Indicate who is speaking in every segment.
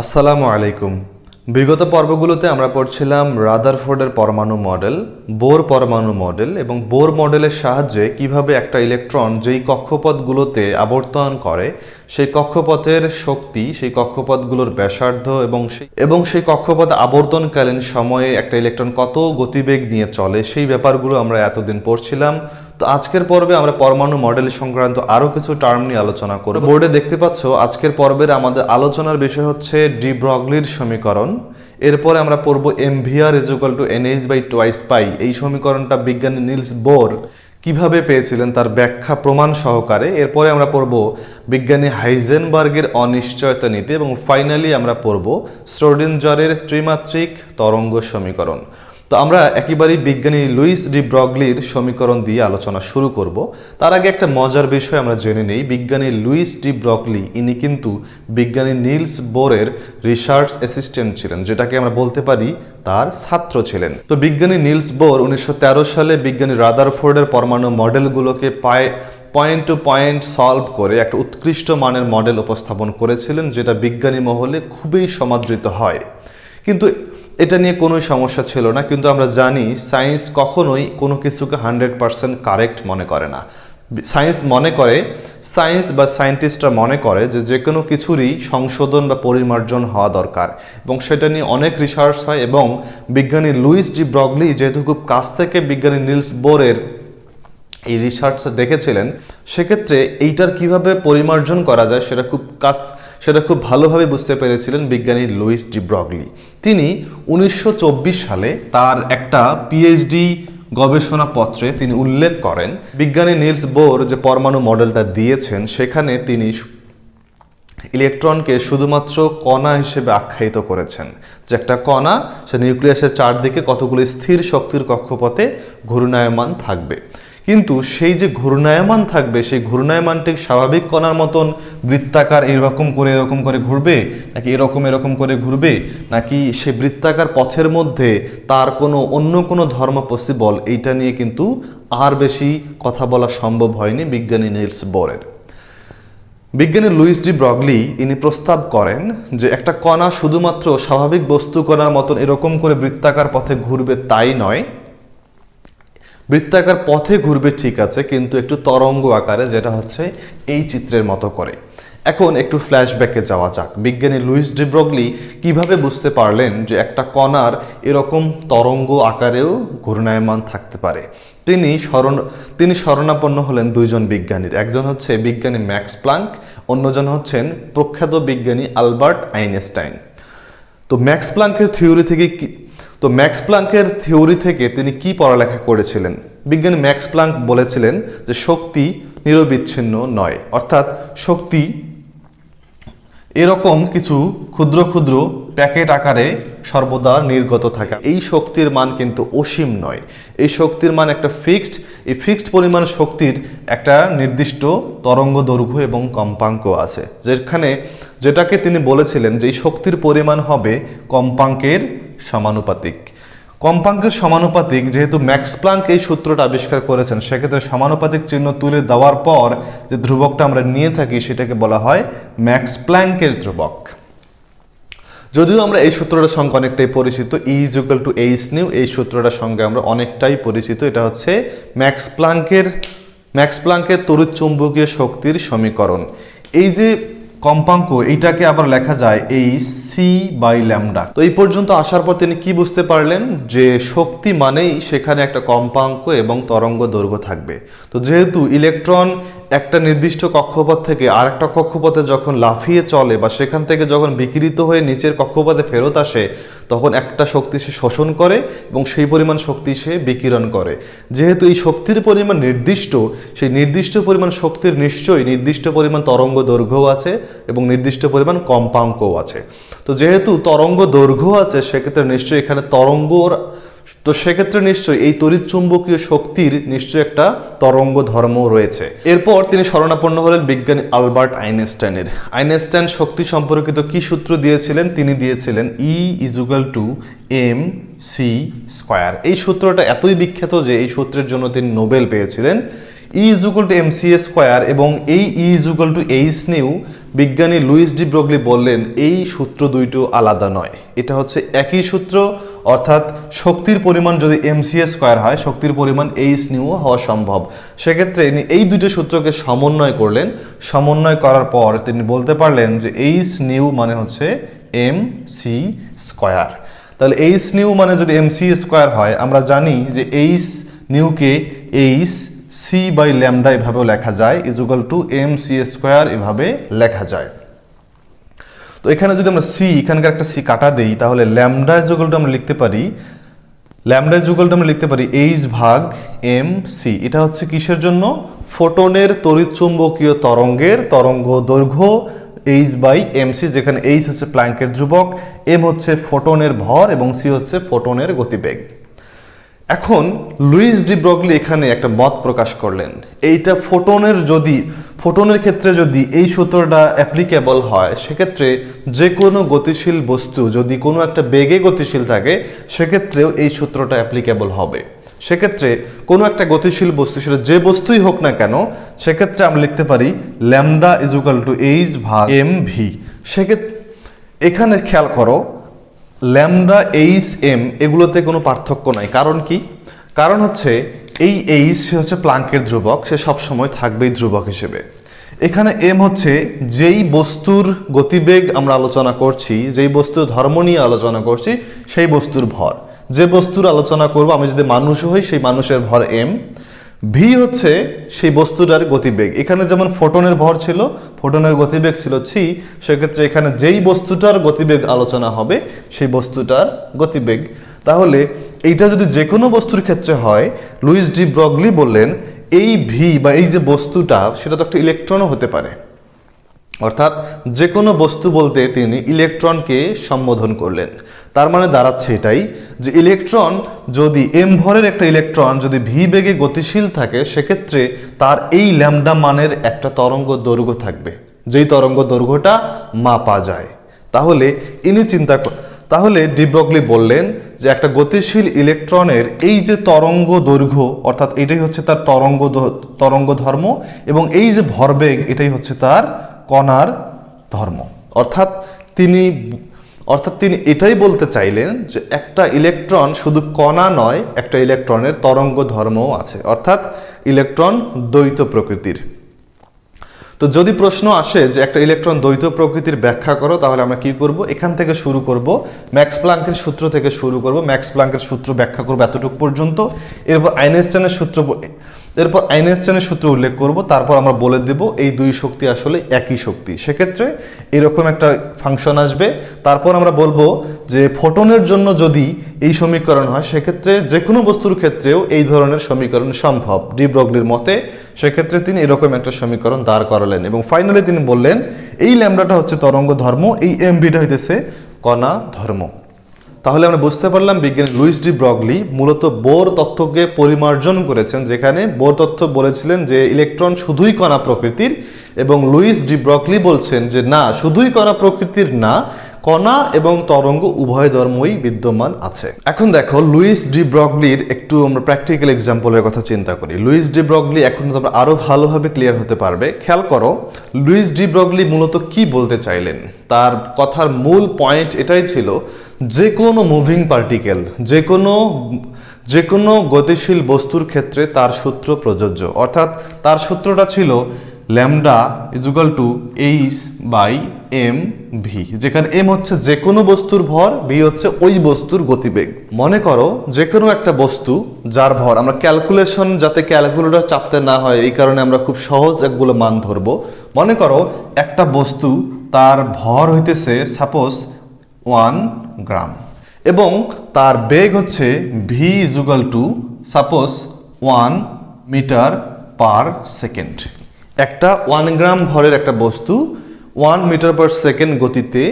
Speaker 1: আসসালামু আলাইকুম। বিগত পর্বগুলোতে আমরা পড়ছিলাম রাদারফোর্ডের পরমাণু মডেল, বোর পরমাণু মডেল এবং বোর মডেলের সাহায্যে কিভাবে একটা ইলেকট্রন যেই কক্ষপথগুলোতে আবর্তন করে সেই কক্ষপথের শক্তি, সেই কক্ষপথগুলোর ব্যাসার্ধ এবং সেই কক্ষপথ আবর্তনকালীন সময়ে একটা ইলেকট্রন কত গতিবেগ নিয়ে চলে সেই ব্যাপারগুলো আমরা এতদিন পড়ছিলাম। তো আজকের পর্বে আমরা পরমাণু মডেল সংক্রান্ত আরো কিছু টার্ম নিয়ে আলোচনা করব। বোর্ডে দেখতে পাচ্ছ আজকের পর্বের আমাদের আলোচনার বিষয় হচ্ছে ডি ব্রগলির সমীকরণ। এরপরে আমরা পড়ব mvr = nh/2π। এই সমীকরণটা বিজ্ঞানী নিলস বোর কিভাবে পেয়েছিলেন তার ব্যাখ্যা প্রমাণ সহকারে। এরপরে আমরা পড়ব বিজ্ঞানী হাইজেনবার্গের অনিশ্চয়তা নীতি এবং ফাইনালি আমরা পড়ব শ্রোডিঞ্জারের ত্রিমাত্রিক তরঙ্গ সমীকরণ। তো আমরা একেবারেই বিজ্ঞানী লুইস ডি ব্রগলির সমীকরণ দিয়ে আলোচনা শুরু করব। তার আগে একটা মজার বিষয় আমরা জেনে নেই, বিজ্ঞানী লুইস ডি ব্রগলি ইনি কিন্তু বিজ্ঞানী নিলস বোরের রিসার্চ অ্যাসিস্ট্যান্ট ছিলেন, যেটাকে আমরা বলতে পারি তার ছাত্র ছিলেন। তো বিজ্ঞানী নিলস বোর 1913 সালে বিজ্ঞানী রাদারফোর্ডের পরমাণু মডেলগুলোকে পয়েন্ট টু পয়েন্ট সলভ করে একটা উৎকৃষ্ট মানের মডেল উপস্থাপন করেছিলেন, যেটা বিজ্ঞানী মহলে খুবই সমাদৃত হয়। কিন্তু এটা নিয়ে কোনো সমস্যা ছিল না, কিন্তু আমরা জানি সায়েন্স কখনোই কোনো কিছুকে 100% কারেক্ট মনে করে না। সায়েন্স বা সায়েন্টিস্টরা মনে করে যে কোনো কিছুরই সংশোধন বা পরিমার্জন হওয়া দরকার এবং সেটা নিয়ে অনেক রিসার্চ হয়। এবং বিজ্ঞানী লুইস ডি ব্রগলি যেহেতু খুব কাছ থেকে বিজ্ঞানী নিলস বোরের এই রিসার্চ দেখেছিলেন, সেক্ষেত্রে এইটার কিভাবে পরিমার্জন করা যায় সেটা খুব ভালোভাবে বুঝতে পেরেছিলেন বিজ্ঞানী লুইস ডি ব্রগলি। তিনি 1924 সালে তার একটা পিএইচডি গবেষণাপত্রে তিনি উল্লেখ করেন বিজ্ঞানী নিলস বোর যে পরমাণু মডেলটা দিয়েছেন সেখানে তিনি ইলেকট্রনকে শুধুমাত্র কণা হিসেবে আখ্যায়িত করেছেন, যে একটা কণা সে নিউক্লিয়াসের চারদিকে কতগুলো স্থির শক্তির কক্ষপথে ঘূর্ণায়মান থাকবে। কিন্তু সেই যে ঘূর্ণায়মান থাকবে সেই ঘূর্ণায়মানটি স্বাভাবিক কণার মতন বৃত্তাকার এরকম করে ঘুরবে, নাকি এরকম করে ঘুরবে, নাকি সে বৃত্তাকার পথের মধ্যে তার অন্য কোনো ধর্ম পসিবল, এইটা নিয়ে কিন্তু আর বেশি কথা বলা সম্ভব হয়নি বিজ্ঞানী নিলস বোরের। বিজ্ঞানী লুইস ডি ব্রগলি ইনি প্রস্তাব করেন যে একটা কণা শুধুমাত্র স্বাভাবিক বস্তু কণার মতন এরকম করে বৃত্তাকার পথে ঘুরবে তাই নয়, বৃত্তাকার পথে ঘুরবে ঠিক আছে, কিন্তু একটু তরঙ্গ আকারে, যেটা হচ্ছে এই চিত্রের মতো করে। এখন একটু ফ্ল্যাশব্যাকে যাওয়া যাক। বিজ্ঞানী লুইস ডি ব্রগলি কিভাবে বুঝতে পারলেন যে একটা কণার এরকম তরঙ্গ আকারেও ঘূর্ণায়মান থাকতে পারে? তিনি শরণাপন্ন হলেন দুইজন বিজ্ঞানীর। একজন হচ্ছে বিজ্ঞানী ম্যাক্স প্লাঙ্ক, অন্যজন হচ্ছেন প্রখ্যাত বিজ্ঞানী আলবার্ট আইনস্টাইন। তো ম্যাক্স প্লাঙ্কের থিওরি থেকে তিনি কি পড়ালেখা করেছিলেন? বিজ্ঞানী ম্যাক্স প্লাঙ্ক বলেছিলেন যে শক্তি নিরবিচ্ছিন্ন নয়, অর্থাৎ শক্তি এরকম কিছু ক্ষুদ্র ক্ষুদ্র প্যাকেট আকারে সর্বদা নির্গত থাকে। এই শক্তির মান কিন্তু অসীম নয়, এই শক্তির মান একটা এই ফিক্সড পরিমাণ শক্তির একটা নির্দিষ্ট তরঙ্গ দৈর্ঘ্য এবং কম্পাঙ্ক আছে, যেটাকে তিনি বলেছিলেন যে এই শক্তির পরিমাণ হবে কম্পাঙ্কের সমানুপাতিক। কম্পাঙ্কের সমানুপাতিক যেহেতু ম্যাক্স প্লাঙ্ক এই সূত্রটা আবিষ্কার করেছেন, সেক্ষেত্রে সমানুপাতিক চিহ্ন তুলে দেওয়ার পর যে ধ্রুবকটা আমরা নিয়ে থাকি সেটাকে বলা হয় ম্যাক্স প্লাঙ্কের ধ্রুবক। যদিও আমরা এই সূত্রটার সঙ্গে অনেকটাই পরিচিত, E = hν, এই সূত্রটার সঙ্গে আমরা অনেকটাই পরিচিত। এটা হচ্ছে ম্যাক্স প্লাঙ্কের তড়িৎচুম্বকীয় শক্তির সমীকরণ। এই যে কম্পাঙ্ক, এইটাকে আবার লেখা যায় c/λ। তো এই পর্যন্ত আসার পর তিনি কি বুঝতে পারলেন? যে শক্তি মানেই সেখানে একটা কম্পাঙ্ক এবং তরঙ্গ দৈর্ঘ্য থাকবে। তো যেহেতু ইলেকট্রন একটা নির্দিষ্ট কক্ষপথ থেকে আরেকটা কক্ষপথে যখন লাফিয়ে চলে বা সেখান থেকে যখন বিকিরিত হয়ে নিচের কক্ষপথে ফেরত আসে, তখন একটা শক্তি সে শোষণ করে এবং সেই পরিমাণ শক্তি সে বিকিরণ করে। যেহেতু এই শক্তির পরিমাণ নির্দিষ্ট, সেই নির্দিষ্ট পরিমাণ শক্তির নিশ্চয়ই নির্দিষ্ট পরিমাণ তরঙ্গ দৈর্ঘ্য আছে এবং নির্দিষ্ট পরিমাণ কম্পাঙ্কও আছে। তো যেহেতু তরঙ্গ দৈর্ঘ্য আছে, সেক্ষেত্রে নিশ্চয়ই এখানে সেক্ষেত্রে নিশ্চয়ই এই তড়িৎচুম্বকীয় শক্তির নিশ্চয়ই একটা তরঙ্গ ধর্ম রয়েছে। এরপর তিনি শরণাপন্ন হলেন বিজ্ঞানী আলবার্ট আইনস্টাইনের। আইনস্টাইন শক্তি সম্পর্কিত কি সূত্র দিয়েছিলেন? তিনি দিয়েছিলেন E = mc²। এই সূত্রটা এতই বিখ্যাত যে এই সূত্রের জন্য তিনি নোবেল পেয়েছিলেন। E is equal to MC square এবং এই E is equal to H nu বিজ্ঞানী লুইস ডি ব্রগলি বললেন এই সূত্র দুইটো আলাদা নয়, এটা হচ্ছে একই সূত্র। অর্থাৎ শক্তির পরিমাণ যদি এমসি স্কোয়ার হয়, শক্তির পরিমাণ এইচ নিউ হওয়া সম্ভব। সেক্ষেত্রে ইনি এই দুটো সূত্রকে সমন্বয় করলেন, সমন্বয় করার পর তিনি বলতে পারলেন যে এইচ নিউ মানে হচ্ছে এম সি স্কোয়ার। তাহলে এইচ নিউ মানে যদি এম সি স্কোয়ার হয়, আমরা জানি যে এইচ নিউকে এইচ সি বাই ল্যামডা এভাবেও লেখা যায়, is equal to M C square এভাবে লেখা যায়। তো এখানে যদি আমরা সি, এখানকার একটা সি কাটা দেই, তাহলে ল্যামডা ইজ ইকুয়াল টু আমরা লিখতে পারি, ল্যামডা ইজ ইকুয়াল টু আমরা লিখতে পারি এইচ ভাগ এম সি। এটা হচ্ছে কিসের জন্য? ফোটনের তড়িৎচুম্বকীয় তরঙ্গের তরঙ্গ দৈর্ঘ্য এইচ বাই এম সি, যেখানে এইচ হচ্ছে প্ল্যাঙ্কের ধ্রুবক, এম হচ্ছে ফোটনের ভর এবং সি হচ্ছে ফোটনের গতিবেগ। এখন লুইস ডি ব্রগলি এখানে একটা মত প্রকাশ করলেন, এইটা ফোটনের ক্ষেত্রে যদি এই সূত্রটা অ্যাপ্লিকেবল হয়, সেক্ষেত্রে যে কোনো গতিশীল বস্তু যদি কোনো একটা বেগে গতিশীল থাকে, সেক্ষেত্রেও এই সূত্রটা অ্যাপ্লিকেবল হবে। সেক্ষেত্রে কোনো একটা গতিশীল বস্তু, সেটা যে বস্তুই হোক না কেন, সেক্ষেত্রে আমরা লিখতে পারি lambda is equal to H ভাগ এম ভি। সেক্ষেত্রে এখানে খেয়াল করো, ল্যামডা এইচ এম এগুলোতে কোনো পার্থক্য নাই। কারণ কি? কারণ হচ্ছে এই এইচ সে হচ্ছে প্ল্যাঙ্কের ধ্রুবক, সে সবসময় থাকবেই ধ্রুবক হিসেবে। এখানে এম হচ্ছে যেই বস্তুর গতিবেগ আমরা আলোচনা করছি, যেই বস্তুর ধর্ম নিয়ে আলোচনা করছি, সেই বস্তুর ভর। যে বস্তুর আলোচনা করব, আমি যদি মানুষ হই, সেই মানুষের ভর এম। ভি হচ্ছে সেই বস্তুটার গতিবেগ। এখানে যেমন ফোটনের ভর ছিল, ফোটনের গতিবেগ ছিল সি, সেক্ষেত্রে এখানে যেই বস্তুটার গতিবেগ আলোচনা হবে, সেই বস্তুটার গতিবেগ। তাহলে এইটা যদি যে কোনো বস্তুর ক্ষেত্রে হয়, লুইস ডি ব্রগলি বললেন এই ভি বা এই যে বস্তুটা, সেটা তো একটা ইলেকট্রনও হতে পারে। অর্থাৎ যে কোনো বস্তু বলতে তিনি ইলেকট্রনকে সম্বোধন করলেন। তার মানে দাঁড়াচ্ছে এটাই যে ইলেকট্রন যদি এম ভরের একটা ইলেকট্রন যদি ভি বেগে গতিশীল থাকে, সেক্ষেত্রে তার এই ল্যামডা মানের একটা তরঙ্গ দৈর্ঘ্য থাকবে, যেই তরঙ্গ দৈর্ঘ্যটা মাপা যায়। তাহলে ইনি তাহলে ডি ব্রগলি বললেন যে একটা গতিশীল ইলেকট্রনের এই যে তরঙ্গ দৈর্ঘ্য, অর্থাৎ এটাই হচ্ছে তার তরঙ্গ ধর্ম, এবং এই যে ভরবেগ, এটাই হচ্ছে তার কণার ধর্ম। অর্থাৎ তিনি এটাই বলতে চাইলেন যে একটা ইলেকট্রন শুধু কণা নয়, একটা ইলেকট্রনের তরঙ্গ ধর্মও আছে, অর্থাৎ ইলেকট্রন দ্বৈত প্রকৃতির। তো যদি প্রশ্ন আসে যে একটা ইলেকট্রন দ্বৈত প্রকৃতির ব্যাখ্যা করো, তাহলে আমরা কি করব? এখান থেকে শুরু করব, ম্যাক্স প্ল্যাঙ্কের সূত্র থেকে শুরু করব। ম্যাক্স প্ল্যাঙ্কের সূত্র ব্যাখ্যা করব এতটুকু পর্যন্ত। এরপর আইনস্টাইনের সূত্র উল্লেখ করব। তারপর আমরা বলে দেব এই দুই শক্তি আসলে একই শক্তি। সেক্ষেত্রে এরকম একটা ফাংশন আসবে। তারপর আমরা বলবো যে ফোটনের জন্য যদি এই সমীকরণ হয়, সেক্ষেত্রে যে কোনো বস্তুর ক্ষেত্রেও এই ধরনের সমীকরণ সম্ভব ডি ব্রগলির মতে। সেক্ষেত্রে তিনি এরকম একটা সমীকরণ দাঁড় করালেন এবং ফাইনালি তিনি বললেন এই ল্যামডাটা হচ্ছে তরঙ্গ ধর্ম, এই এমভিটা হইতেছে কণা ধর্ম। তাহলে আমরা বুঝতে পারলাম বিজ্ঞানী লুইস ডি ব্রগলি মূলত বোর তত্ত্বকে পরিমার্জন করেছেন, যেখানে বোর তত্ত্ব বলেছিলেন যে ইলেকট্রন শুধুই কণা প্রকৃতির, এবং লুইস ডি ব্রগলি বলছেন যে না, শুধুই কণা প্রকৃতির না, কণা এবং তরঙ্গ উভয় ধর্মই বিদ্যমান আছে। এখন দেখো লুইস ডি ব্রগলির একটু আমরা প্র্যাকটিক্যাল এক্সাম্পলের কথা চিন্তা করি। লুইস ডি ব্রগলি এখন তোমরা আরো ভালোভাবে ক্লিয়ার হতে পারবে। খেয়াল করো লুইস ডি ব্রগলি মূলত কি বলতে চাইলেন। তার কথার মূল পয়েন্ট এটাই ছিল, যে কোনো মুভিং পার্টিকেল, যে কোনো গতিশীল বস্তুর ক্ষেত্রে তার সূত্র প্রযোজ্য। অর্থাৎ তার সূত্রটা ছিল lambda is equal to H by M V, যেখানে এম হচ্ছে যে কোনো বস্তুর ভর, ভি হচ্ছে ওই বস্তুর গতিবেগ। মনে করো যে কোনো একটা বস্তু যার ভর, আমরা ক্যালকুলেশন যাতে ক্যালকুলেটর চাপতে না হয় এই কারণে আমরা খুব সহজ একগুলো মান ধরবো। মনে করো একটা বস্তু, তার ভর হইতেছে সাপোজ 1 গ্রাম এবং তার বেগ হচ্ছে V is equal to suppose 1 metre per second. একটা 1 গ্রাম ভরের একটা বস্তু 1 মিটার পার সেকেন্ড গতিতে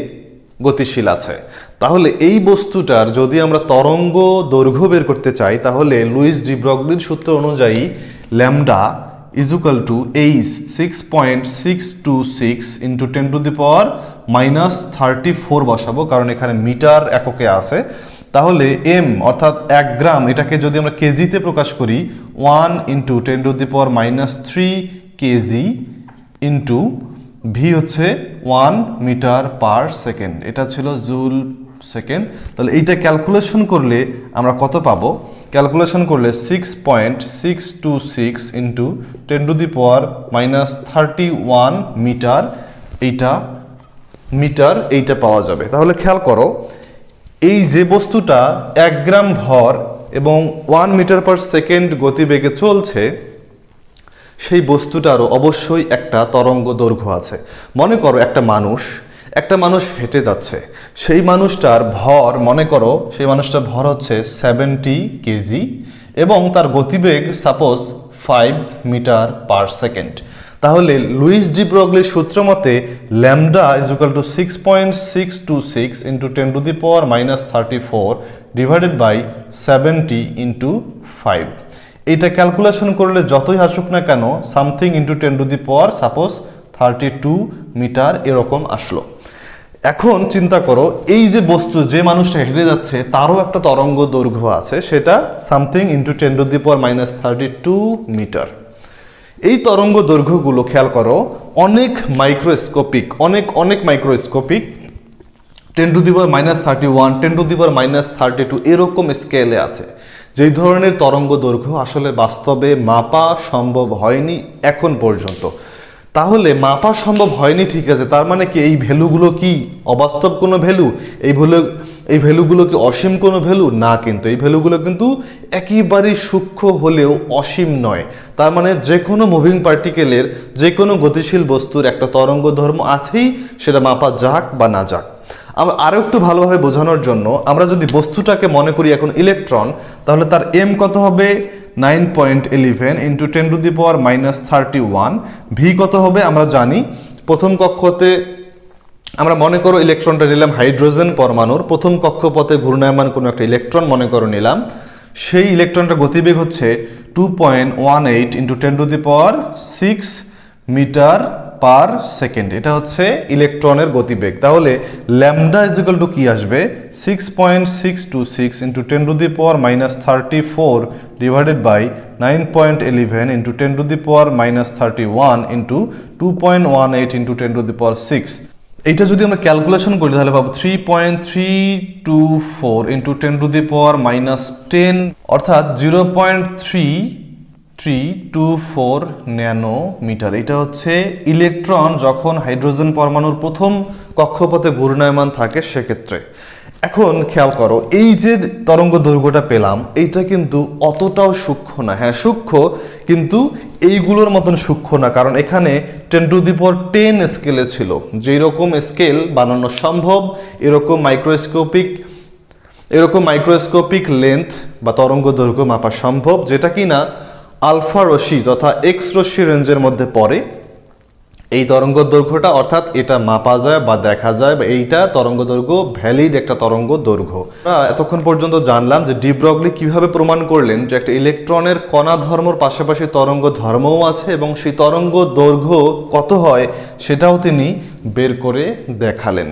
Speaker 1: গতিশীল আছে। তাহলে এই বস্তুটার যদি আমরা তরঙ্গ দৈর্ঘ্য বের করতে চাই, তাহলে লুইস ডি ব্রগলির সূত্র অনুযায়ী lambda is equal to H 6.626 into 10⁻³ বসাবো, কারণ এখানে মিটার এককে আছে। তাহলে m অর্থাৎ 1 গ্রাম এটাকে যদি আমরা কেজিতে প্রকাশ করি 1 × 10⁻³ কেজি ইন্টু ভি হচ্ছে 1 মিটার/সেকেন্ড, এটা ছিল জুল সেকেন্ড। তাহলে এইটা ক্যালকুলেশন করলে আমরা কত পাবো? ক্যালকুলেশন করলে 6.626 × 10⁻31 মিটার, এইটা পাওয়া যাবে। তাহলে খেয়াল করো, এই যে বস্তুটা 1 গ্রাম ভর এবং 1 মিটার/সেকেন্ড গতিবেগে চলছে, সেই বস্তুটারও অবশ্যই একটা তরঙ্গ দৈর্ঘ্য আছে। মনে করো একটা মানুষ হেঁটে যাচ্ছে, সেই মানুষটার ভর, মনে করো সেই মানুষটার ভর হচ্ছে 70 কেজি এবং তার গতিবেগ সাপোজ 5 মিটার/সেকেন্ড। তাহলে লুইস ডি ব্রগলির সূত্র মতে ল্যামডা = 6.626 × 10⁻³ ডিভাইডেড বাই 70 × 5। এইটা ক্যালকুলেশন করলে যতই আসুক না কেন সামথিং × 10⁻, সাপোজ 32 মিটার এরকম আসলো। এখন চিন্তা করো, এই যে বস্তু, যে মানুষটা হেঁটে যাচ্ছে তারও একটা তরঙ্গ দৈর্ঘ্য আছে, সেটা সামথিং × 10⁻32 মিটার। এই তরঙ্গ দৈর্ঘ্যগুলো খেয়াল করো অনেক মাইক্রোস্কোপিক, অনেক মাইক্রোস্কোপিক, 10⁻31, 10⁻32 এরকম স্কেলে আছে। যেই ধরনের তরঙ্গ দৈর্ঘ্য আসলে বাস্তবে মাপা সম্ভব হয়নি এখন পর্যন্ত। তাহলে মাপা সম্ভব হয়নি, ঠিক আছে, তার মানে কি এই ভ্যালুগুলো কি অবাস্তব কোনো ভ্যালু? এই ভ্যালুগুলো কি অসীম কোনো ভ্যালু? না, কিন্তু এই ভ্যালুগুলো কিন্তু একেবারেই সূক্ষ্ম হলেও অসীম নয়। তার মানে যে কোনো মুভিং পার্টিকেলের, যে কোনো গতিশীল বস্তুর একটা তরঙ্গ ধর্ম আছেই, সেটা মাপা যাক বা না যাক। আমরা আরো একটু ভালোভাবে বোঝানোর জন্য আমরা যদি বস্তুটাকে মনে করি এখন ইলেকট্রন, তাহলে তার m কত হবে? 9.11 × 10⁻31। ভি কত হবে আমরা জানি, প্রথম কক্ষতে আমরা মনে করো ইলেকট্রনটা নিলাম হাইড্রোজেন পরমাণুর প্রথম কক্ষপথে ঘূর্ণায়মান কোনো একটা ইলেকট্রন মনে করো নিলাম, সেই ইলেকট্রনটার গতিবেগ হচ্ছে 2.18 × 10⁻6 মিটার/সেকেন্ড। এটা হচ্ছে ইলেকট্রনের গতিবেগ। তাহলে ল্যামডা = কি আসবে? 6.626 × 10⁻34 ডিভাইডেড বাই 9.11 × 10⁻31 × 2.18 × 10⁻6। এইটা যদি আমরা ক্যালকুলেশন করি তাহলে পাবো 3.324 × 10⁻10, অর্থাৎ 0.3324 ন্যানোমিটার। এটা হচ্ছে ইলেকট্রন যখন হাইড্রোজেন পরমাণুর প্রথম কক্ষপথে ঘূর্ণায়মান থাকে সেক্ষেত্রে। এখন খেয়াল করো, এই যে তরঙ্গ দৈর্ঘ্যটা পেলাম, এইটা কিন্তু অতটাও সূক্ষ্ম না। হ্যাঁ সূক্ষ্ম, কিন্তু এইগুলোর মতন সূক্ষ্ম না, কারণ এখানে 10⁻10 স্কেলে ছিল। যেই রকম স্কেল বানানো সম্ভব এরকম মাইক্রোস্কোপিক লেন্থ বা তরঙ্গ দৈর্ঘ্য মাপা সম্ভব, যেটা কিনা আলফা রশ্মি তথা এক্স রশ্মি রেঞ্জের মধ্যে পড়ে। এই তরঙ্গ দৈর্ঘ্যটা, অর্থাৎ এটা মাপা যায় বা দেখা যায়, বা এইটা তরঙ্গ দৈর্ঘ্য ভ্যালিড একটা তরঙ্গ দৈর্ঘ্য। এতক্ষণ পর্যন্ত জানলাম যে ডি ব্রগলি কিভাবে প্রমাণ করলেন যে একটা ইলেকট্রনের কণা ধর্মর পাশাপাশি তরঙ্গ ধর্মও আছে এবং সেই তরঙ্গ দৈর্ঘ্য কত হয় সেটাও তিনি বের করে দেখালেন।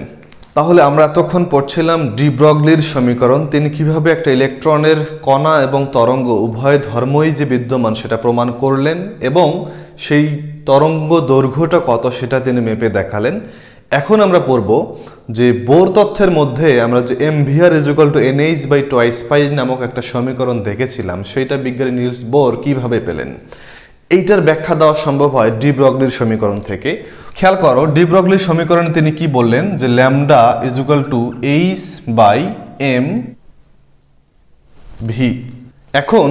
Speaker 1: তাহলে আমরা এতক্ষণ পড়ছিলাম ডি ব্রগলির সমীকরণ। তিনি কিভাবে একটা ইলেকট্রনের কণা এবং তরঙ্গ উভয় ধর্মই যে বিদ্যমান সেটা প্রমাণ করলেন এবং সেই তরঙ্গ দৈর্ঘ্যটা কত সেটা তিনি মেপে দেখালেন। এখন আমরা পড়ব যে বোর তথ্যের মধ্যে আমরা যে mvr = nh/2π নামক একটা সমীকরণ দেখেছিলাম, সেইটা বিজ্ঞানী নিলস বোর কিভাবে পেলেন। এইটার ব্যাখ্যা দেওয়া সম্ভব হয় ডি ব্রগলির সমীকরণ থেকে। খেয়াল করো, ডি ব্রগলির সমীকরণে তিনি কি বললেন যে ল্যামডা = h/mv। এখন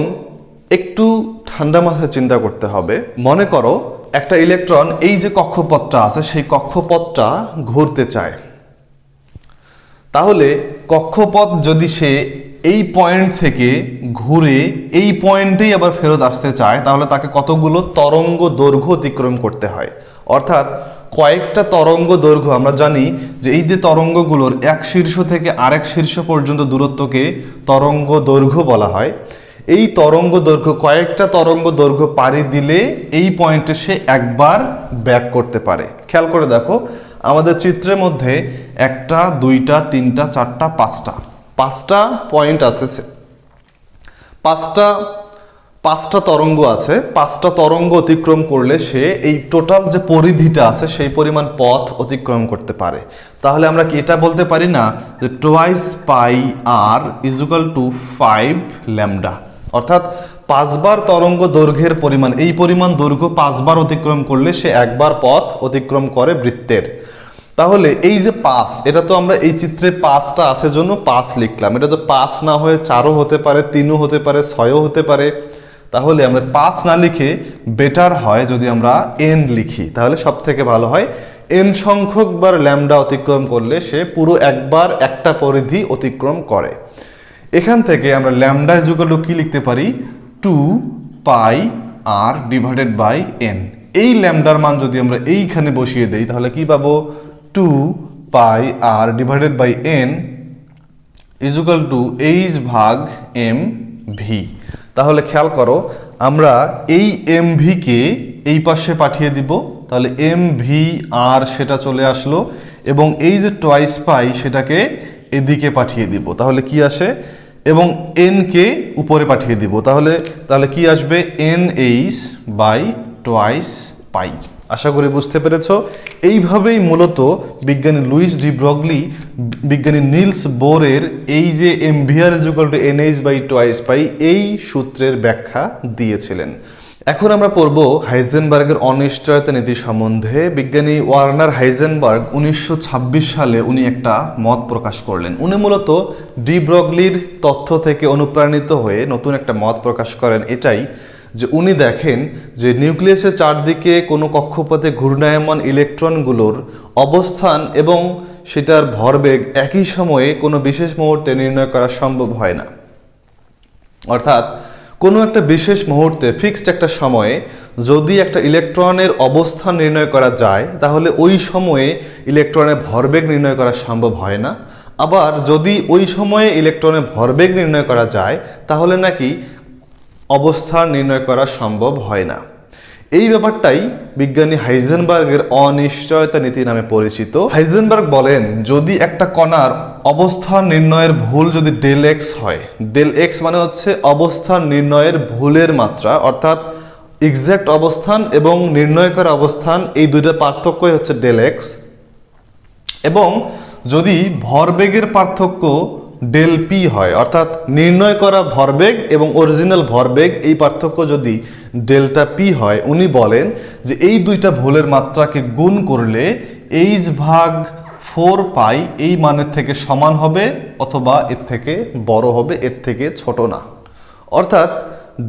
Speaker 1: একটু ঠান্ডা মাথায় চিন্তা করতে হবে। মনে করো একটা ইলেকট্রন এই যে কক্ষপথটা আছে সেই কক্ষপথটা ঘুরতে চায়, তাহলে কক্ষপথ যদি সে এই পয়েন্ট থেকে ঘুরে এই পয়েন্টেই আবার ফেরত আসতে চায়, তাহলে তাকে কতগুলো তরঙ্গ দৈর্ঘ্য অতিক্রম করতে হয়, অর্থাৎ কয়েকটা তরঙ্গ দৈর্ঘ্য। আমরা জানি যে এই যে তরঙ্গগুলোর এক শীর্ষ থেকে আরেক শীর্ষ পর্যন্ত দূরত্বকে তরঙ্গ দৈর্ঘ্য বলা হয়। এই তরঙ্গ দৈর্ঘ্য, কয়েকটা তরঙ্গ দৈর্ঘ্য পাড়ি দিলে এই পয়েন্টে সে একবার ব্যাক করতে পারে। খেয়াল করে দেখো আমাদের চিত্রের মধ্যে 1টা 2টা 3টা 4টা 5টা পাঁচটা পয়েন্ট আছে, পাঁচটা তরঙ্গ আছে, পাঁচটা তরঙ্গ অতিক্রম করলে সে এই টোটাল যে পরিধিটা আছে সেই পরিমাণ পথ অতিক্রম করতে পারে। তাহলে আমরা কি এটা বলতে পারি না যে twice pi R is equal to 5 lambda, অর্থাৎ 5বার তরঙ্গ দৈর্ঘ্যের পরিমাণ, এই পরিমাণ দৈর্ঘ্য 5বার অতিক্রম করলে সে একবার পথ অতিক্রম করে বৃত্তের। তাহলে এই যে 5, এটা তো আমরা এই চিত্রে 5টা আছে জন্য 5 লিখলাম, এটা তো 5 না হয়ে 4ও হতে পারে, 3ও হতে পারে, 6ও হতে পারে। তাহলে আমরা 5 না লিখে বেটার হয় যদি আমরা n লিখি, তাহলে সব থেকে ভালো হয়। n সংখ্যকবার ল্যামডা অতিক্রম করলে সে পুরো একবার একটা পরিধি অতিক্রম করে। এখান থেকে আমরা ল্যামডা ইজ ইকুয়াল টু কি লিখতে পারি, 2 pi R divided by n। এই ল্যামডার মান যদি আমরা এইখানে বসিয়ে দেই তাহলে কি পাবো, 2 pi R divided by n is equal to h ভাগ m ভি। তাহলে খেয়াল করো, আমরা এই এম ভিকে এই পাশে পাঠিয়ে দিব, তাহলে এম ভি আর সেটা চলে আসলো, এবং এই যে টোয়াইস পাই সেটাকে এদিকে পাঠিয়ে দিব, তাহলে কি আসে, এবং এন কে উপরে পাঠিয়ে দিব, তাহলে কি আসবে, N H by twice pi. আশা করি বুঝতে পেরেছো। এইভাবেই মূলত বিজ্ঞানী লুইস ডি ব্রগলি বিজ্ঞানী নিলস বোরের এই যে MVR is equal to NH by twice pi এই সূত্রের ব্যাখ্যা দিয়েছিলেন। এখন আমরা পড়ব হাইজেনবার্গের অনিশ্চয়তা নীতি সম্বন্ধে। বিজ্ঞানী ওয়ার্নার হাইজেনবার্গ 1926 সালে উনি একটা মত প্রকাশ করলেন। উনি মূলত ডি ব্রগলির তথ্য থেকে অনুপ্রাণিত হয়ে নতুন একটা মত প্রকাশ করেন, এটাই যে উনি দেখেন যে নিউক্লিয়াসের চারদিকে কোনো কক্ষপথে ঘূর্ণায়মান ইলেকট্রনগুলোর অবস্থান এবং সেটার ভরবেগ একই সময়ে কোনো বিশেষ মুহূর্তে নির্ণয় করা সম্ভব হয় না। অর্থাৎ কোনো একটা বিশেষ মুহূর্তে ফিক্সড একটা সময়ে যদি একটা ইলেকট্রনের অবস্থান নির্ণয় করা যায় তাহলে ওই সময়ে ইলেকট্রনের ভরবেগ নির্ণয় করা সম্ভব হয় না। আবার যদি ওই সময়ে ইলেকট্রনের ভরবেগ নির্ণয় করা যায় তাহলে নাকি অবস্থান নির্ণয় করা সম্ভব হয় না। এই ব্যাপারটাই বিজ্ঞানী হাইজেনবার্গের অনিশ্চয়তা নীতি নামে পরিচিত। হাইজেনবার্গ বলেন, যদি একটা কণার অবস্থান নির্ণয়ের ভুল যদি ডেল এক্স হয়, ডেল এক্স মানে হচ্ছে অবস্থান নির্ণয়ের ভুলের মাত্রা, অর্থাৎ এক্সাক্ট অবস্থান এবং নির্ণয় করা অবস্থান এই দুইটা পার্থক্যই হচ্ছে ডেল এক্স, এবং যদি ভরবেগের পার্থক্য ডেল পি হয়, অর্থাৎ নির্ণয় করা ভরবেগ এবং অরিজিনাল ভরবেগ এই পার্থক্য যদি ডেল্টা পি হয়, উনি বলেন যে এই দুইটা ভুলের মাত্রাকে গুণ করলে এইচ ভাগ 4 পাই এই মানের থেকে সমান হবে অথবা এর থেকে বড় হবে, এর থেকে ছোট না। অর্থাৎ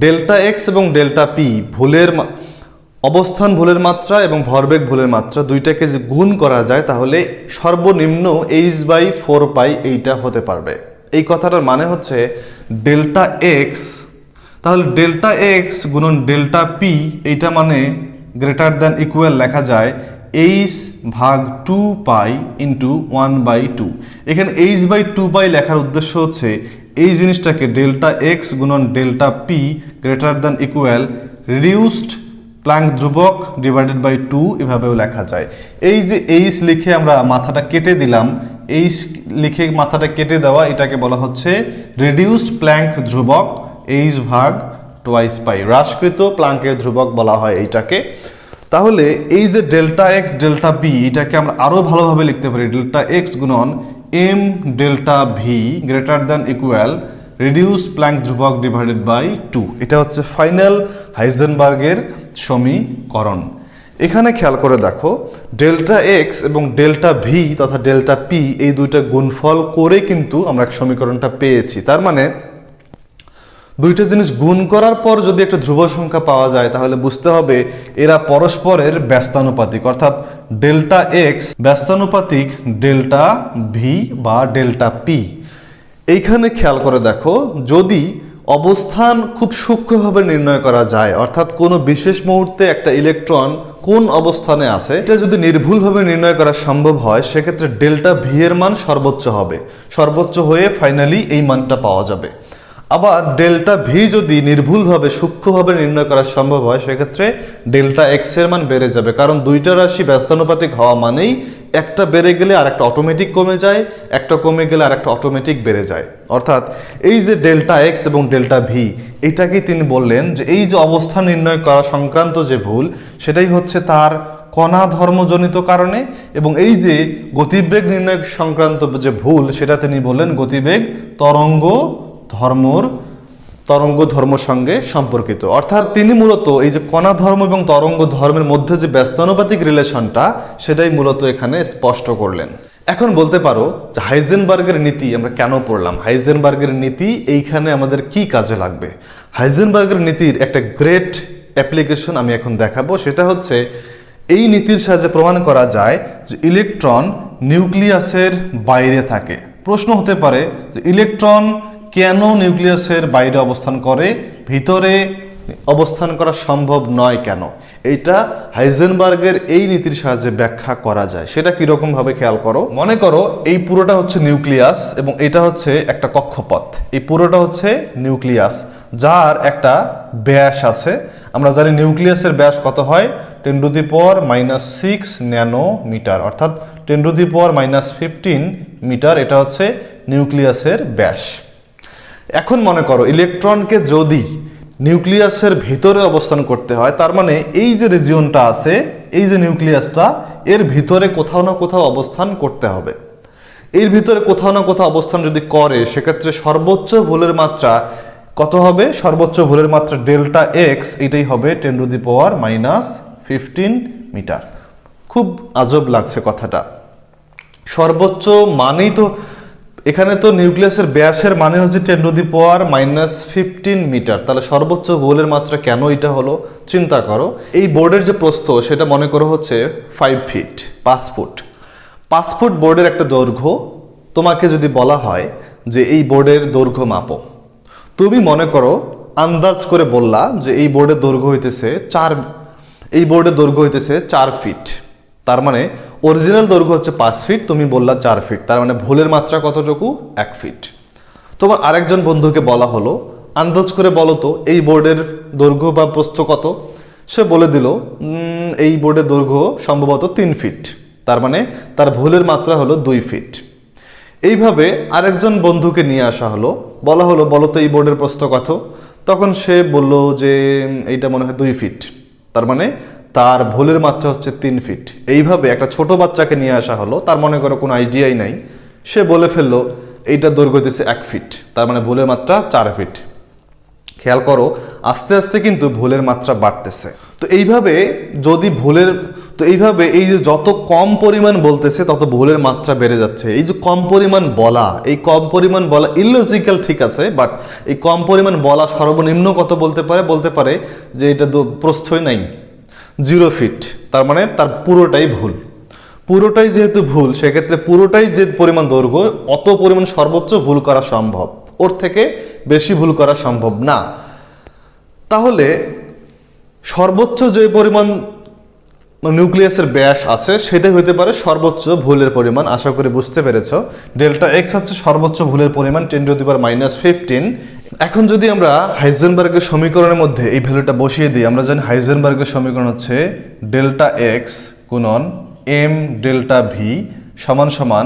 Speaker 1: ডেল্টা এক্স এবং ডেল্টা পি ভুলের অবস্থান ভুলের মাত্রা এবং ভরবেগ ভুলের মাত্রা দুইটাকে যে গুণ করা যায় তাহলে সর্বনিম্ন এইচ বাই 4 পাই এইটা হতে পারবে। এই কথাটার মানে হচ্ছে ডেল্টা এক্স, তাহলে ডেল্টা এক্স গুণন ডেল্টা পি এইটা মানে গ্রেটার দ্যান ইকুয়াল লেখা যায় এইচ ভাগ 2 পাই ইন্টু 1/2। এখানে এইচ বাই 2 পাই লেখার উদ্দেশ্য হচ্ছে এই জিনিসটাকে ডেল্টা এক্স গুণন delta P greater than equal reduced Planck ধ্রুবক ডিভাইডেড বাই 2 এভাবেও লেখা যায়। এই যে এইচ লিখে আমরা মাথাটা কেটে দিলাম, এইচ লিখে মাথাটা কেটে দেওয়া এটাকে বলা হচ্ছে রিডিউসড প্ল্যাঙ্ক ধ্রুবক, এইচ ভাগ টোয়াইস পাই, হ্রাসকৃত প্ল্যাঙ্কের ধ্রুবক বলা হয় এইটাকে। তাহলে এই যে ডেল্টা এক্স ডেল্টা বি এটাকে আমরা আরো ভালোভাবে লিখতে পারি ডেল্টা এক্স গুণন M delta V greater than equal reduced Planck ধ্রুবক ডিভাইডেড বাই 2। এটা হচ্ছে ফাইনাল হাইজেনবার্গের সমীকরণ। এখানে খেয়াল করে দেখো, ডেল্টা এক্স এবং ডেল্টা ভি তথা ডেল্টা পি এই দুইটা গুণফল করে কিন্তু আমরা সমীকরণটা পেয়েছি। তার মানে দুইটা জিনিস গুণ করার পর যদি একটা ধ্রুব সংখ্যা পাওয়া যায় তাহলে বুঝতে হবে এরা পরস্পরের ব্যস্তানুপাতিক, অর্থাৎ ডেল্টা এক্স ব্যস্তানুপাতিক ডেল্টা ভি বা ডেল্টা পি। এইখানে খেয়াল করে দেখো, যদি অবস্থান খুব সূক্ষ্মভাবে নির্ণয় করা যায়, অর্থাৎ কোনো বিশেষ মুহূর্তে একটা ইলেকট্রন কোন অবস্থানে আছে এটা যদি নির্ভুলভাবে নির্ণয় করা সম্ভব হয় সেক্ষেত্রে ডেল্টা ভি এর মান সর্বোচ্চ হবে, সর্বোচ্চ হয়ে ফাইনালি এই মানটা পাওয়া যাবে। আবার ডেল্টা ভি যদি নির্ভুলভাবে সূক্ষ্মভাবে নির্ণয় করা সম্ভব হয় সেক্ষেত্রে ডেল্টা এক্স এর মান বেড়ে যাবে, কারণ দুইটা রাশি ব্যস্তানুপাতিক হওয়া মানেই একটা বেড়ে গেলে আর একটা অটোমেটিক কমে যায়, একটা কমে গেলে আর একটা অটোমেটিক বেড়ে যায়। অর্থাৎ এই যে ডেল্টা এক্স এবং ডেল্টা ভি, এটাকেই তিনি বললেন যে এই যে অবস্থান নির্ণয় করা সংক্রান্ত যে ভুল, সেটাই হচ্ছে তার কণা ধর্মজনিত কারণে, এবং এই যে গতিবেগ নির্ণয় সংক্রান্ত যে ভুল, সেটা তিনি বললেন গতিবেগ তরঙ্গ ধর্ম সঙ্গে সম্পর্কিত। অর্থাৎ তিনি মূলত এই যে কণা ধর্ম এবং তরঙ্গ ধর্মের মধ্যে যে ব্যস্তানুপাতিক রিলেশনটা, সেটাই মূলত এখানে স্পষ্ট করলেন। এখন বলতে পারো যে হাইজেনবার্গের নীতি আমরা কেন পড়লাম, হাইজেনবার্গের নীতি এইখানে আমাদের কি কাজে লাগবে। হাইজেনবার্গের নীতির একটা গ্রেট অ্যাপ্লিকেশন আমি এখন দেখাবো, সেটা হচ্ছে এই নীতির সাহায্যে প্রমাণ করা যায় যে ইলেকট্রন নিউক্লিয়াসের বাইরে থাকে। প্রশ্ন হতে পারে যে ইলেকট্রন কেন নিউক্লিয়াসের বাইরে অবস্থান করে, ভিতরে অবস্থান করা সম্ভব নয় কেন? এইটা হাইজেনবার্গের এই নীতির সাহায্যে ব্যাখ্যা করা যায়। সেটা কিরকম ভাবে খেয়াল করো, মনে করো এই পুরোটা হচ্ছে নিউক্লিয়াস এবং এটা হচ্ছে একটা কক্ষপথ। এই পুরোটা হচ্ছে নিউক্লিয়াস, যার একটা ব্যাস আছে। আমরা জানি নিউক্লিয়াসের ব্যাস কত হয়, 10⁻⁻6 ন্যানোমিটার, অর্থাৎ 10⁻⁻15 মিটার। এটা হচ্ছে নিউক্লিয়াসের ব্যাস। এখন মনে করো ইলেকট্রনকে যদি নিউক্লিয়াসের ভিতরে অবস্থান করতে হয়, তার মানে এই যে রিজিয়নটা আছে, এই যে নিউক্লিয়াসটা, এর ভিতরে কোথাও না কোথাও অবস্থান করতে হবে। এর ভিতরে কোথাও না কোথাও অবস্থান যদি করে, সেক্ষেত্রে সর্বোচ্চ ভুলের মাত্রা কত হবে? সর্বোচ্চ ভুলের মাত্রা ডেল্টা এক্স, এটাই হবে 10⁻15 মিটার। খুব আজব লাগছে কথাটা। সর্বোচ্চ মানেই তো, এখানে তো নিউক্লিয়াসের ব্যাসের মানে হচ্ছে 10⁻15 মিটার, তাহলে সর্বোচ্চ ভুলের মাত্রা কেন এটা হলো? চিন্তা করো, এই বোর্ডের যে প্রস্থ সেটা মনে করো হচ্ছে 5 ফিট, 5 ফুট। 5 ফুট বোর্ডের একটা দৈর্ঘ্য। তোমাকে যদি বলা হয় যে এই বোর্ডের দৈর্ঘ্য মাপো, তুমি মনে করো আন্দাজ করে বললা যে এই বোর্ডের দৈর্ঘ্য হইতেছে 4 ফিট। তার মানে অরিজিনাল দৈর্ঘ্য হচ্ছে 5 ফিট, তুমি বললা 4 ফিট, তার মানে ভুলের মাত্রা কতটুকু? 1 ফিট। তোমার আরেকজন বন্ধুকে বলা হলো আন্দাজ করে বলো তো এই বোর্ডের দৈর্ঘ্য বা প্রস্থ কত? সে বলে দিল এই বোর্ডের দৈর্ঘ্য সম্ভবত 3 ফিট, তার মানে তার ভুলের মাত্রা হলো 2 ফিট। এইভাবে আরেকজন বন্ধুকে নিয়ে আসা হলো, বলা হলো বলো তো এই বোর্ডের প্রস্থ কত? তখন সে বলল যে এইটা মনে হয় 2 ফিট, তার মানে তার ভুলের মাত্রা হচ্ছে 3 ফিট। এইভাবে একটা ছোট বাচ্চাকে নিয়ে আসা হলো, তার মনে করো কোনো আইডিয়াই নাই, সে বলে ফেললো এইটা দৈর্ঘ্য হইতেছে 1 ফিট, তার মানে ভুলের মাত্রা 4 ফিট। খেয়াল করো আস্তে আস্তে কিন্তু ভুলের মাত্রা বাড়তেছে। তো এইভাবে এই যে যত কম পরিমাণ বলতেছে তত ভুলের মাত্রা বেড়ে যাচ্ছে। এই যে কম পরিমাণ বলা, এই কম পরিমাণ বলা ইললজিক্যাল, ঠিক আছে, বাট এই কম পরিমাণ বলা সর্বনিম্ন কত বলতে পারে যে এটা প্রস্থই নাই 0 ফিট, তার মানে তার পুরোটাই ভুল। পুরোটাই যেহেতু ভুল, সেক্ষেত্রে পুরোটাই যে পরিমাণ দৈর্ঘ্য, অত পরিমাণ সর্বোচ্চ ভুল করা সম্ভব, ওর থেকে বেশি ভুল করা সম্ভব না। তাহলে সর্বোচ্চ যে পরিমাণ নিউক্লিয়াসের ব্যাস আছে সেটাই হতে পারে সর্বোচ্চ ভুলের পরিমাণ। আশা করি বুঝতে পেরেছ। ডেল্টা এক্স হচ্ছে সর্বোচ্চ ভুলের পরিমাণ 10⁻⁻15। এখন যদি আমরা হাইজেনবার্গের সমীকরণের মধ্যে এই ভ্যালুটা বসিয়ে দিই, আমরা জানি হাইজেনবার্গের সমীকরণ হচ্ছে ডেল্টা এক্স গুণন এম ডেল্টা ভি সমান সমান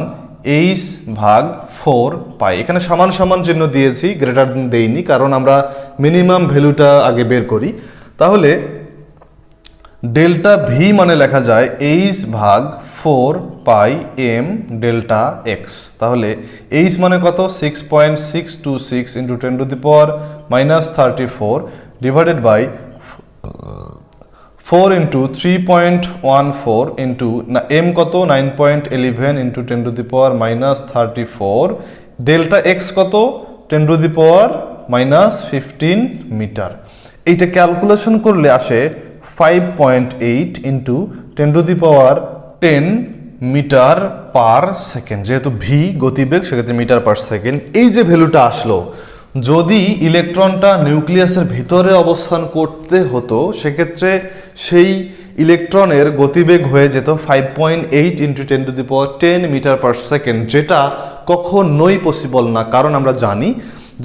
Speaker 1: h/4 পাই। এখানে সমান সমান চিহ্ন দিয়েছি, গ্রেটার দেন দেইনি, কারণ আমরা মিনিমাম ভ্যালুটা আগে বের করি। তাহলে ডেল্টা ভি মানে লেখা যায় h/4 pi M delta X. তাহলে h মানে কত? 6.626 into 10⁻⁻34 divided by 4 into 3.14 into M কত? 9.11 ইন্টু 10⁻⁻34। ডেল্টা এক্স কত? 10⁻⁻15 মিটার। এইটা ক্যালকুলেশন করলে আসে 5.8 ইন্টু 10⁻10 মিটার পার সেকেন্ড। যেহেতু ভি গতিবেগ, সেক্ষেত্রে মিটার পার সেকেন্ড। এই যে ভ্যালুটা আসলো, যদি ইলেকট্রনটা নিউক্লিয়াসের ভিতরে অবস্থান করতে হতো, সেক্ষেত্রে সেই ইলেকট্রনের গতিবেগ হয়ে যেত 5.8 ইন্টু 10⁻10 মিটার পার সেকেন্ড, যেটা কখনোই পসিবল না। কারণ আমরা জানি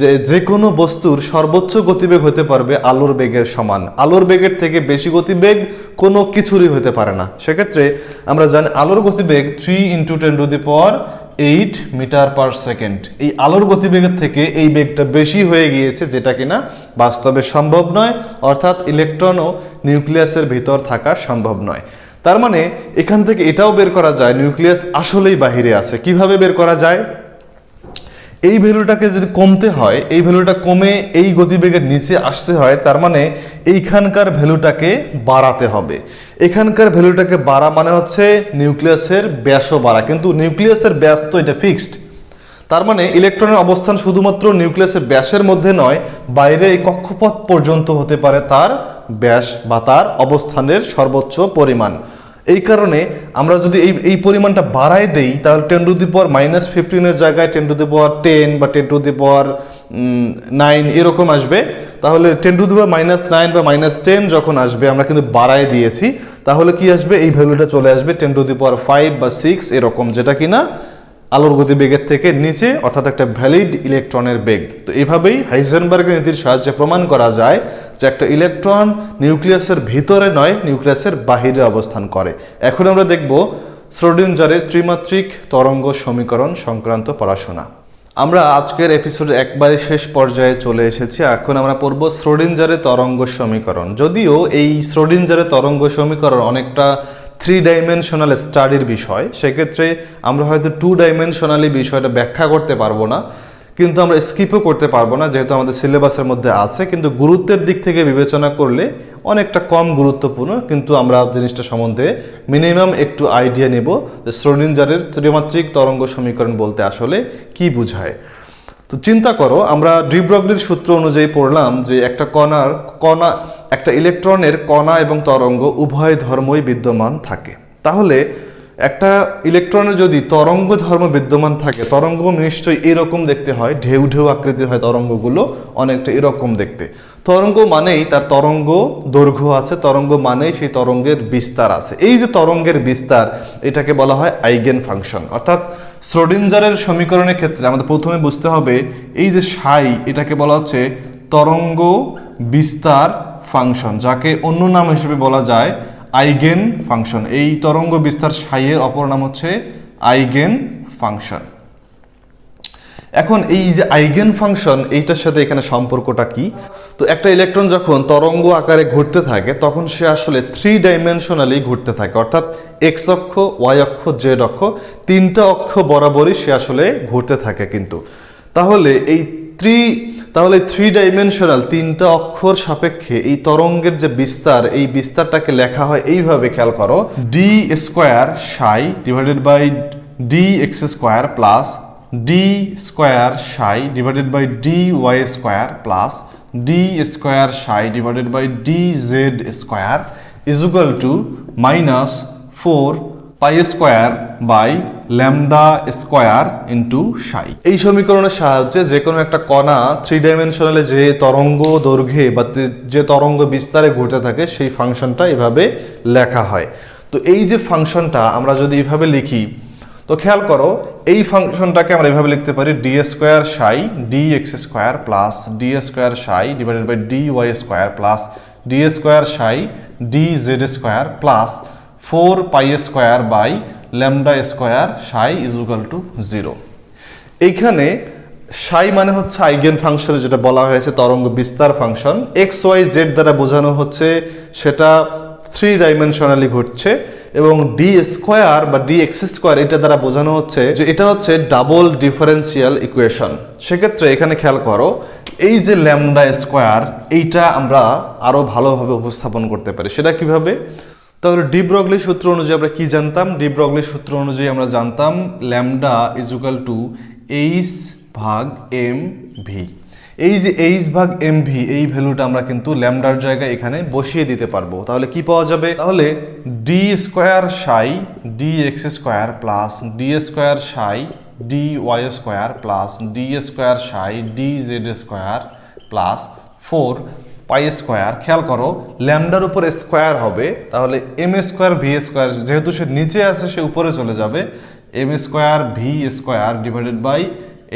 Speaker 1: যে যে কোনো বস্তুর সর্বোচ্চ গতিবেগ হতে পারবে আলোর বেগের সমান। আলোর বেগের থেকে বেশি গতিবেগ কোনো কিছুরই হতে পারে না। সেক্ষেত্রে আমরা জানি আলোর গতিবেগ 3 × 10⁸ মিটার পার সেকেন্ড। এই আলোর গতিবেগের থেকে এই বেগটা বেশি হয়ে গিয়েছে, যেটা কিনা বাস্তবে সম্ভব নয়, অর্থাৎ ইলেকট্রনও নিউক্লিয়াসের ভিতর থাকা সম্ভব নয়। তার মানে এখান থেকে এটাও বের করা যায় নিউক্লিয়াস আসলেই বাহিরে আছে। কিভাবে বের করা যায়? এই ভ্যালুটাকে যদি কমতে হয়, এই ভ্যালুটা কমে এই গতিবেগের নিচে আসতে হয়, তার মানে এইখানকার ভ্যালুটাকে বাড়াতে হবে। এখানকার ভ্যালুটাকে বাড়া মানে হচ্ছে নিউক্লিয়াসের ব্যাসও বাড়া, কিন্তু নিউক্লিয়াসের ব্যাস তো এটা ফিক্সড। তার মানে ইলেকট্রনের অবস্থান শুধুমাত্র নিউক্লিয়াসের ব্যাসের মধ্যে নয়, বাইরে এই কক্ষপথ পর্যন্ত হতে পারে তার ব্যাস বা তার অবস্থানের সর্বোচ্চ পরিমাণ। এই কারণে আমরা যদি এই পরিমাণটা বাড়াই দেই, তাহলে 10⁻−15 জায়গায় 10⁻10 বা 10⁻9 এরকম আসবে। তাহলে 10⁻−9 বা -10 যখন আসবে, আমরা কিন্তু বাড়াই দিয়েছি, তাহলে কি আসবে? এই ভ্যালুটা চলে আসবে 10⁵ বা 6 এরকম, যেটা কিনা আলোর গতিবেগের থেকে নিচে, অর্থাৎ একটা ভ্যালিড ইলেকট্রনের বেগ। তো এইভাবেই হাইজেনবার্গের নীতির সাহায্যে প্রমাণ করা যায় যে একটা ইলেকট্রন নিউক্লিয়াসের ভিতরে নয়, নিউক্লিয়াসের বাহিরে অবস্থান করে। এখন আমরা দেখব শ্রোডিঞ্জারের ত্রিমাত্রিক তরঙ্গ সমীকরণ সংক্রান্ত পড়াশোনা। আমরা আজকের এপিসোডের একবারে শেষ পর্যায়ে চলে এসেছি। এখন আমরা পড়ব শ্রোডিঞ্জারের তরঙ্গ সমীকরণ। যদিও এই শ্রোডিঞ্জারের তরঙ্গ সমীকরণ অনেকটা 3 ডাইমেনশনাল স্টাডির বিষয়, সেক্ষেত্রে আমরা হয়তো 2 ডাইমেনশনালি বিষয়টা ব্যাখ্যা করতে পারবো না, কিন্তু আমরা স্কিপও করতে পারবো না, যেহেতু আমাদের সিলেবাসের মধ্যে আছে। কিন্তু গুরুত্বের দিক থেকে বিবেচনা করলে অনেকটা কম গুরুত্বপূর্ণ, কিন্তু আমরা জিনিসটা সম্বন্ধে মিনিমাম একটু আইডিয়া নেব যে শ্রোডিঞ্জারের ত্রিমাত্রিক তরঙ্গ সমীকরণ বলতে আসলে কি বোঝায়। তো চিন্তা করো, আমরা ডি ব্রগলির সূত্র অনুযায়ী পড়লাম যে একটা ইলেকট্রনের কণা এবং তরঙ্গ উভয় ধর্মই বিদ্যমান থাকে। তাহলে একটা ইলেকট্রনের যদি তরঙ্গ ধর্ম বিদ্যমান থাকে, তরঙ্গ নিশ্চয়ই এরকম দেখতে হয়, ঢেউ ঢেউ আকৃতির হয় তরঙ্গগুলো, অনেকটা এরকম দেখতে। তরঙ্গ মানেই তার তরঙ্গ দৈর্ঘ্য আছে, তরঙ্গ মানেই সেই তরঙ্গের বিস্তার আছে। এই যে তরঙ্গের বিস্তার, এটাকে বলা হয় আইগেন ফাংশন। অর্থাৎ শ্রোডিঞ্জারের সমীকরণের ক্ষেত্রে আমাদের প্রথমে বুঝতে হবে এই যে সাই, এটাকে বলা হচ্ছে তরঙ্গ বিস্তার ফাংশন, যাকে অন্য নাম হিসেবে বলা যায় আইগেন ফাংশন। এই তরঙ্গ বিস্তার সাইয়ের অপর নাম হচ্ছে আইগেন ফাংশন। এখন এই যে আইগেন ফাংশন, এইটার সাথে এখানে সম্পর্কটা কি? তো একটা ইলেকট্রন যখন তরঙ্গ আকারে ঘুরতে থাকে, তখন সে আসলে 3 ডাইমেনশনালি ঘুরতে থাকে, অর্থাৎ এক্স অক্ষ, ওয়াই অক্ষ, জেড অক্ষ, 3টা অক্ষ বরাবরই সে আসলে ঘুরতে থাকে। কিন্তু তাহলে এই 3 ডাইমেনশনাল 3টা অক্ষর সাপেক্ষে এই তরঙ্গের যে বিস্তার, এই বিস্তারটাকে লেখা হয় এইভাবে, খেয়াল করো, D square psi divided by D X square plus D square psi divided by D Y square plus D square psi divided by D Z square is equal to -4 pi square by lambda square into psi. এই সমীকরণের সাহায্যে যে কোনো একটা কণা 3 ডাইমেনশনালে যে তরঙ্গ দৈর্ঘ্যে বা যে তরঙ্গ বিস্তারে ঘুরতে থাকে, সেই ফাংশনটা এভাবে লেখা হয়। তো এই যে ফাংশনটা আমরা যদি এইভাবে লিখি, তো খেয়াল করো, এই ফাংশনটাকে আমরা এভাবে লিখতে পারি D square psi D X square plus D square psi divided by D Y square plus D square psi D Z square plus 4 pi square by lambda square psi is equal to 0। এইখানে সাই মানে হচ্ছে eigen function, যেটা বলা হয়েছে তরঙ্গ বিস্তার function. X Y Z দ্বারা বোঝানো হচ্ছে সেটা 3 ডাইমেনশনালি ঘটছে, এবং ডি স্কোয়ার বা ডি এক্স স্কোয়ার এটা দ্বারা বোঝানো হচ্ছে যে এটা হচ্ছে ডাবল ডিফারেন্সিয়াল ইকুয়েশন। সেক্ষেত্রে এখানে খেয়াল করো, এই যে ল্যামডা স্কোয়ার, এইটা আমরা আরো ভালোভাবে উপস্থাপন করতে পারি। সেটা কিভাবে? তাহলে ডি ব্রগলি সূত্র অনুযায়ী আমরা কি জানতাম? ডি ব্রগলি সূত্র অনুযায়ী আমরা জানতাম lambda is equal to H ভাগ এম ভি। এই যে এইচ ভাগ এম ভি, এই ভ্যালুটা আমরা কিন্তু ল্যামডার জায়গায় এখানে বসিয়ে দিতে পারবো। তাহলে কি পাওয়া যাবে? তাহলে D square psi D X square plus D square psi D Y square plus D square psi D Z square plus 4 pi square. খেয়াল করো, ল্যামডার উপরে স্কোয়ার হবে, তাহলে এম স্কোয়ার ভি স্কোয়ার, যেহেতু সে নিচে আছে সে উপরে চলে যাবে, M square V square divided by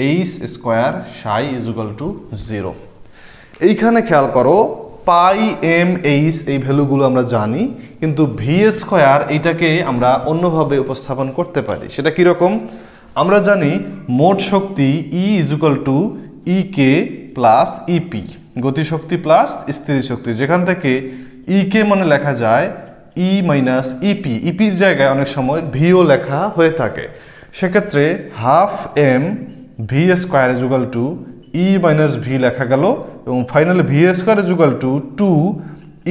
Speaker 1: H square psi is equal to 0। এইখানে খেয়াল করো পাই এম এইচ এই ভ্যালুগুলো আমরা জানি, কিন্তু ভি স্কোয়ার এইটাকে আমরা অন্যভাবে উপস্থাপন করতে পারি। সেটা কীরকম? আমরা জানি মোট শক্তি E is equal to E K plus EP, গতিশক্তি প্লাস স্থিতি শক্তি, যেখান থেকে ই কে মানে লেখা যায় ই মাইনাস ইপি, ইপির জায়গায় অনেক সময় ভিও লেখা হয়ে থাকে। সেক্ষেত্রে half M V square is equal to E minus V লেখা গেল, এবং finally V square is equal to 2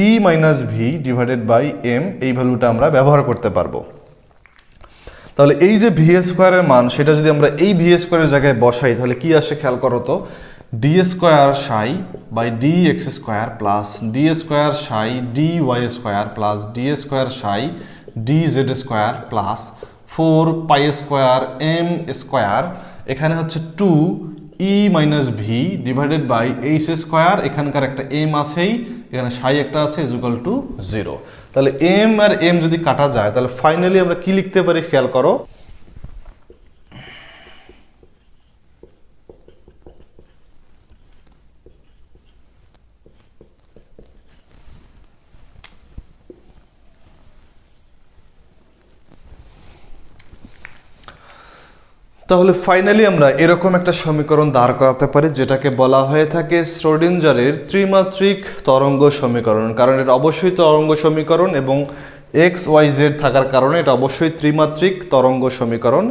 Speaker 1: E minus V divided by M, এই ভ্যালুটা আমরা ব্যবহার করতে পারবো। তাহলে এই যে ভি স্কোয়ারের মান, সেটা যদি আমরা এই ভি স্কোয়ারের জায়গায় বসাই তাহলে কি আসে খেয়াল করো তো, D square psi by D X square plus D square psi D Y square plus D square psi D Z square plus 4 pi square M square, এখানে হচ্ছে 2 E minus V divided by H square, এখানকার একটা M আছেই, এখানে সাই একটা আছে, is equal to 0। তাহলে M R M যদি কাটা যায় তাহলে ফাইনালি আমরা কি লিখতে পারি খেয়াল করো, তাহলে ফাইনালি আমরা এরকম একটা সমীকরণ দাঁড় করাতে পারি যেটাকে বলা হয়ে থাকে শ্রোডিঞ্জারের ত্রিমাত্রিক তরঙ্গ সমীকরণ। কারণ এটা অবশ্যই তরঙ্গ সমীকরণ এবং এক্স ওয়াই জেড থাকার কারণে এটা অবশ্যই ত্রিমাত্রিক তরঙ্গ সমীকরণ।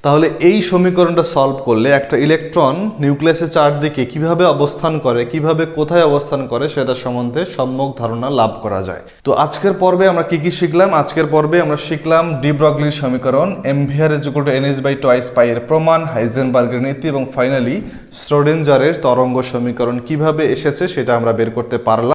Speaker 1: তাহলে এই সমীকরণটা সলভ করলে একটা ইলেকট্রন নিউক্লিয়াসের চারদিকে কিভাবে অবস্থান করে, কিভাবে কোথায় অবস্থান করে সেটা সম্বন্ধে সম্যক ধারণা লাভ করা যায়। তো আজকের পর্বে আমরা কি শিখলাম? আজকের পর্বে আমরা শিখলাম ডি ব্রগলির সমীকরণ, MVR is equal to NH by twice pi এর প্রমাণ, হাইজেনবার্গের নীতি, এবং ফাইনালি শ্রোডিঞ্জারের তরঙ্গ সমীকরণ কিভাবে এসেছে সেটা আমরা বের করতে পারলাম।